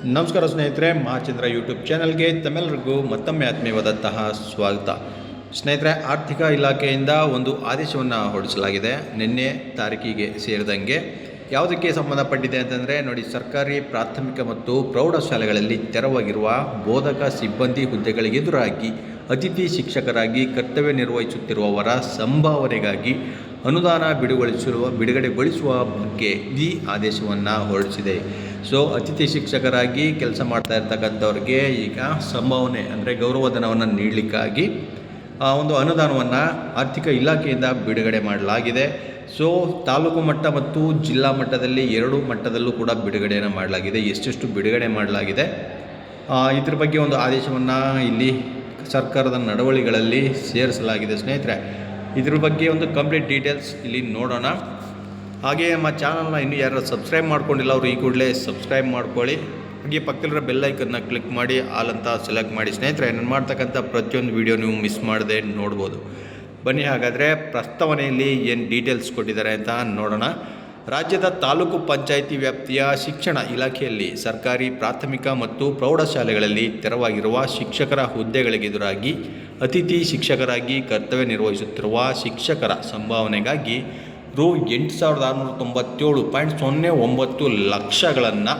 ನಮಸ್ಕಾರ ಸ್ನೇಹಿತರೆ, ಮಹಾಚಂದ್ರ ಯೂಟ್ಯೂಬ್ ಚಾನಲ್ಗೆ ತಮ್ಮೆಲ್ಲರಿಗೂ ಮತ್ತೊಮ್ಮೆ ಆತ್ಮೀಯವಾದಂತಹ ಸ್ವಾಗತ. ಸ್ನೇಹಿತರೆ, ಆರ್ಥಿಕ ಇಲಾಖೆಯಿಂದ ಒಂದು ಆದೇಶವನ್ನು ಹೊರಡಿಸಲಾಗಿದೆ. ನಿನ್ನೆ ತಾರೀಕಿಗೆ ಸೇರಿದಂಗೆ ಯಾವುದಕ್ಕೆ ಸಂಬಂಧಪಟ್ಟಿದೆ ಅಂತಂದರೆ ನೋಡಿ, ಸರ್ಕಾರಿ ಪ್ರಾಥಮಿಕ ಮತ್ತು ಪ್ರೌಢಶಾಲೆಗಳಲ್ಲಿ ತೆರವಾಗಿರುವ ಬೋಧಕ ಸಿಬ್ಬಂದಿ ಹುದ್ದೆಗಳಿಗೆ ಎದುರಾಗಿ ಅತಿಥಿ ಶಿಕ್ಷಕರಾಗಿ ಕರ್ತವ್ಯ ನಿರ್ವಹಿಸುತ್ತಿರುವವರ ಸಂಭಾವನೆಗಾಗಿ ಅನುದಾನ ಬಿಡುಗಡೆಗೊಳಿಸುವ ಬಗ್ಗೆ ಈ ಆದೇಶವನ್ನು ಹೊರಡಿಸಿದೆ. ಸೊ ಅತಿಥಿ ಶಿಕ್ಷಕರಾಗಿ ಕೆಲಸ ಮಾಡ್ತಾ ಇರ್ತಕ್ಕಂಥವ್ರಿಗೆ ಈಗ ಸಂಭಾವನೆ ಅಂದರೆ ಗೌರವಧನವನ್ನು ನೀಡಲಿಕ್ಕಾಗಿ ಒಂದು ಅನುದಾನವನ್ನು ಆರ್ಥಿಕ ಇಲಾಖೆಯಿಂದ ಬಿಡುಗಡೆ ಮಾಡಲಾಗಿದೆ. ಸೊ ತಾಲೂಕು ಮಟ್ಟ ಮತ್ತು ಜಿಲ್ಲಾ ಮಟ್ಟದಲ್ಲಿ ಎರಡೂ ಮಟ್ಟದಲ್ಲೂ ಕೂಡ ಬಿಡುಗಡೆಯನ್ನು ಮಾಡಲಾಗಿದೆ. ಎಷ್ಟೆಷ್ಟು ಬಿಡುಗಡೆ ಮಾಡಲಾಗಿದೆ ಇದ್ರ ಬಗ್ಗೆ ಒಂದು ಆದೇಶವನ್ನು ಇಲ್ಲಿ ಸರ್ಕಾರದ ನಡವಳಿಗಳಲ್ಲಿ ಸೇರಿಸಲಾಗಿದೆ. ಸ್ನೇಹಿತರೆ, ಇದ್ರ ಬಗ್ಗೆ ಒಂದು ಕಂಪ್ಲೀಟ್ ಡೀಟೇಲ್ಸ್ ಇಲ್ಲಿ ನೋಡೋಣ. ಹಾಗೆ ನಮ್ಮ ಚಾನಲ್ನ ಇನ್ನೂ ಯಾರು ಸಬ್ಸ್ಕ್ರೈಬ್ ಮಾಡ್ಕೊಂಡಿಲ್ಲ ಅವರು ಈ ಕೂಡಲೇ ಸಬ್ಸ್ಕ್ರೈಬ್ ಮಾಡ್ಕೊಳ್ಳಿ. ಹಾಗೆ ಪಕ್ಕದಲ್ಲಿರೋ ಬೆಲ್ಲೈಕನ್ನ ಕ್ಲಿಕ್ ಮಾಡಿ ಆಲ್ ಅಂತ ಸೆಲೆಕ್ಟ್ ಮಾಡಿ. ಸ್ನೇಹಿತರೆ, ನಾನು ಮಾಡ್ತಕ್ಕಂಥ ಪ್ರತಿಯೊಂದು ವಿಡಿಯೋ ನೀವು ಮಿಸ್ ಮಾಡದೆ ನೋಡ್ಬೋದು. ಬನ್ನಿ ಹಾಗಾದರೆ ಪ್ರಸ್ತಾವನೆಯಲ್ಲಿ ಏನು ಡೀಟೇಲ್ಸ್ ಕೊಟ್ಟಿದ್ದಾರೆ ಅಂತ ನೋಡೋಣ. ರಾಜ್ಯದ ತಾಲೂಕು ಪಂಚಾಯಿತಿ ವ್ಯಾಪ್ತಿಯ ಶಿಕ್ಷಣ ಇಲಾಖೆಯಲ್ಲಿ ಸರ್ಕಾರಿ ಪ್ರಾಥಮಿಕ ಮತ್ತು ಪ್ರೌಢಶಾಲೆಗಳಲ್ಲಿ ತೆರವಾಗಿರುವ ಶಿಕ್ಷಕರ ಹುದ್ದೆಗಳಿಗೆ ಎದುರಾಗಿ ಅತಿಥಿ ಶಿಕ್ಷಕರಾಗಿ ಕರ್ತವ್ಯ ನಿರ್ವಹಿಸುತ್ತಿರುವ ಶಿಕ್ಷಕರ ಸಂಭಾವನೆಗಾಗಿ ರು 8,697.09 ಲಕ್ಷಗಳನ್ನು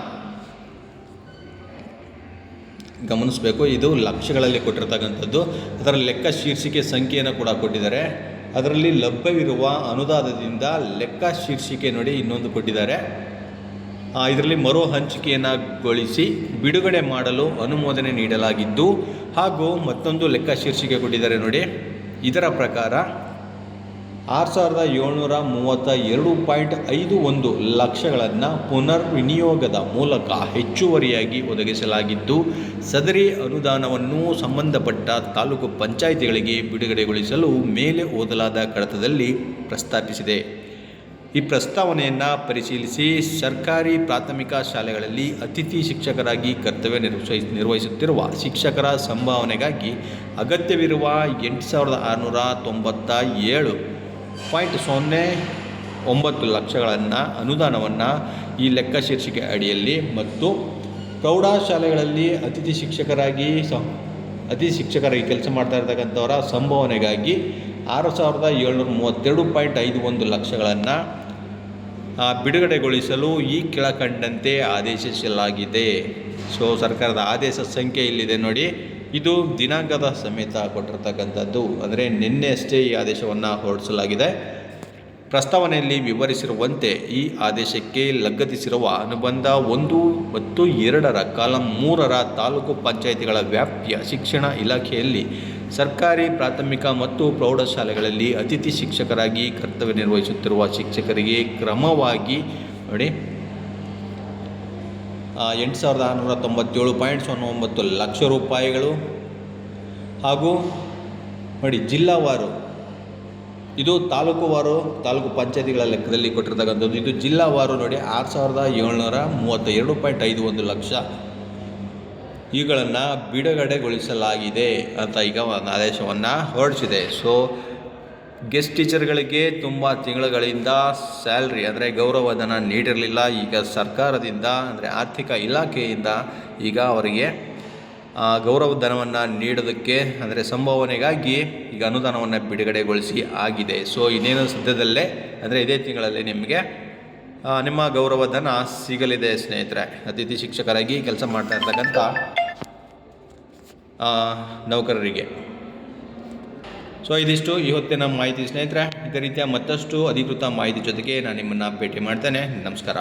ಗಮನಿಸಬೇಕು. ಇದು ಲಕ್ಷಗಳಲ್ಲಿ ಕೊಟ್ಟಿರ್ತಕ್ಕಂಥದ್ದು. ಅದರ ಲೆಕ್ಕ ಶೀರ್ಷಿಕೆ ಸಂಖ್ಯೆಯನ್ನು ಕೂಡ ಕೊಟ್ಟಿದ್ದಾರೆ. ಅದರಲ್ಲಿ ಲಭ್ಯವಿರುವ ಅನುದಾನದಿಂದ ಲೆಕ್ಕ ಶೀರ್ಷಿಕೆ ನೋಡಿ ಇನ್ನೊಂದು ಕೊಟ್ಟಿದ್ದಾರೆ. ಇದರಲ್ಲಿ ಮರು ಹಂಚಿಕೆಯನ್ನುಗೊಳಿಸಿ ಬಿಡುಗಡೆ ಮಾಡಲು ಅನುಮೋದನೆ ನೀಡಲಾಗಿದ್ದು ಹಾಗೂ ಮತ್ತೊಂದು ಲೆಕ್ಕ ಶೀರ್ಷಿಕೆ ಕೊಟ್ಟಿದ್ದಾರೆ ನೋಡಿ. ಇದರ ಪ್ರಕಾರ 6,732.51 ಲಕ್ಷಗಳನ್ನು ಪುನರ್ವಿನಿಯೋಗದ ಮೂಲಕ ಹೆಚ್ಚುವರಿಯಾಗಿ ಒದಗಿಸಲಾಗಿದ್ದು, ಸದರಿ ಅನುದಾನವನ್ನು ಸಂಬಂಧಪಟ್ಟ ತಾಲೂಕು ಪಂಚಾಯಿತಿಗಳಿಗೆ ಬಿಡುಗಡೆಗೊಳಿಸಲು ಮೇಲೆ ಓದಲಾದ ಕಡತದಲ್ಲಿ ಪ್ರಸ್ತಾಪಿಸಿದೆ. ಈ ಪ್ರಸ್ತಾವನೆಯನ್ನು ಪರಿಶೀಲಿಸಿ ಸರ್ಕಾರಿ ಪ್ರಾಥಮಿಕ ಶಾಲೆಗಳಲ್ಲಿ ಅತಿಥಿ ಶಿಕ್ಷಕರಾಗಿ ಕರ್ತವ್ಯ ನಿರ್ವಹಿಸುತ್ತಿರುವ ಶಿಕ್ಷಕರ ಸಂಭಾವನೆಗಾಗಿ ಅಗತ್ಯವಿರುವ 8,697.09 ಲಕ್ಷಗಳನ್ನು ಅನುದಾನವನ್ನು ಈ ಲೆಕ್ಕ ಶೀರ್ಷಿಕೆ ಅಡಿಯಲ್ಲಿ ಮತ್ತು ಪ್ರೌಢಶಾಲೆಗಳಲ್ಲಿ ಅತಿಥಿ ಶಿಕ್ಷಕರಾಗಿ ಕೆಲಸ ಮಾಡ್ತಾ ಇರ್ತಕ್ಕಂಥವರ ಸಂಭಾವನೆಗಾಗಿ 6,732.51 ಲಕ್ಷಗಳನ್ನು ಬಿಡುಗಡೆಗೊಳಿಸಲು ಈ ಕೆಳಕಂಡಂತೆ ಆದೇಶಿಸಲಾಗಿದೆ. ಸೊ ಸರ್ಕಾರದ ಆದೇಶ ಸಂಖ್ಯೆ ಇಲ್ಲಿದೆ ನೋಡಿ. ಇದು ದಿನಾಂಕದ ಸಮೇತ ಕೊಟ್ಟಿರ್ತಕ್ಕಂಥದ್ದು, ಅಂದರೆ ನಿನ್ನೆ ಅಷ್ಟೇ ಈ ಆದೇಶವನ್ನು ಹೊರಡಿಸಲಾಗಿದೆ. ಪ್ರಸ್ತಾವನೆಯಲ್ಲಿ ವಿವರಿಸಿರುವಂತೆ ಈ ಆದೇಶಕ್ಕೆ ಲಗತ್ತಿಸಿರುವ ಅನುಬಂಧ 1 ಮತ್ತು 2ರ ಕಾಲಂ 3ರ ತಾಲೂಕು ಪಂಚಾಯಿತಿಗಳ ವ್ಯಾಪ್ತಿಯ ಶಿಕ್ಷಣ ಇಲಾಖೆಯಲ್ಲಿ ಸರ್ಕಾರಿ ಪ್ರಾಥಮಿಕ ಮತ್ತು ಪ್ರೌಢಶಾಲೆಗಳಲ್ಲಿ ಅತಿಥಿ ಶಿಕ್ಷಕರಾಗಿ ಕರ್ತವ್ಯ ನಿರ್ವಹಿಸುತ್ತಿರುವ ಶಿಕ್ಷಕರಿಗೆ ಕ್ರಮವಾಗಿ ನೋಡಿ 8,697.09 ಲಕ್ಷ ರೂಪಾಯಿಗಳು ಹಾಗೂ ನೋಡಿ ಜಿಲ್ಲಾವಾರು, ಇದು ತಾಲೂಕುವಾರು ತಾಲೂಕು ಪಂಚಾಯತಿಗಳ ಲೆಕ್ಕದಲ್ಲಿ ಕೊಟ್ಟಿರ್ತಕ್ಕಂಥದ್ದು. ಇದು ಜಿಲ್ಲಾವಾರು ನೋಡಿ 6,732.51 ಲಕ್ಷ ಇವುಗಳನ್ನು ಬಿಡುಗಡೆಗೊಳಿಸಲಾಗಿದೆ ಅಂತ ಈಗ ಒಂದು ಆದೇಶವನ್ನು ಹೊರಡಿಸಿದೆ. ಸೊ ಗೆಸ್ಟ್ ಟೀಚರ್ಗಳಿಗೆ ತುಂಬ ತಿಂಗಳುಗಳಿಂದ ಸ್ಯಾಲ್ರಿ ಅಂದರೆ ಗೌರವಧನ ನೀಡಿರಲಿಲ್ಲ. ಈಗ ಸರ್ಕಾರದಿಂದ ಅಂದರೆ ಆರ್ಥಿಕ ಇಲಾಖೆಯಿಂದ ಈಗ ಅವರಿಗೆ ಗೌರವಧನವನ್ನು ನೀಡೋದಕ್ಕೆ ಅಂದರೆ ಸಂಭಾವನೆಗಾಗಿ ಈಗ ಅನುದಾನವನ್ನು ಬಿಡುಗಡೆಗೊಳಿಸಿ ಆಗಿದೆ. ಸೊ ಇನ್ನೇನು ಸದ್ಯದಲ್ಲೇ ಅಂದರೆ ಇದೇ ತಿಂಗಳಲ್ಲಿ ನಿಮಗೆ ನಿಮ್ಮ ಗೌರವಧನ ಸಿಗಲಿದೆ ಸ್ನೇಹಿತರೆ, ಅತಿಥಿ ಶಿಕ್ಷಕರಾಗಿ ಕೆಲಸ ಮಾಡ್ತಾ ಇರ್ತಕ್ಕಂಥ ನೌಕರರಿಗೆ. ಸೊ ಇದಿಷ್ಟು ಈ ಹೊತ್ತಿನ ಮಾಹಿತಿ ಸ್ನೇಹಿತರೆ. ಇದೇ ರೀತಿಯ ಮತ್ತಷ್ಟು ಅಧಿಕೃತ ಮಾಹಿತಿ ಜೊತೆಗೆ ನಾನು ನಿಮ್ಮನ್ನು ಭೇಟಿ ಮಾಡ್ತೇನೆ. ನಮಸ್ಕಾರ.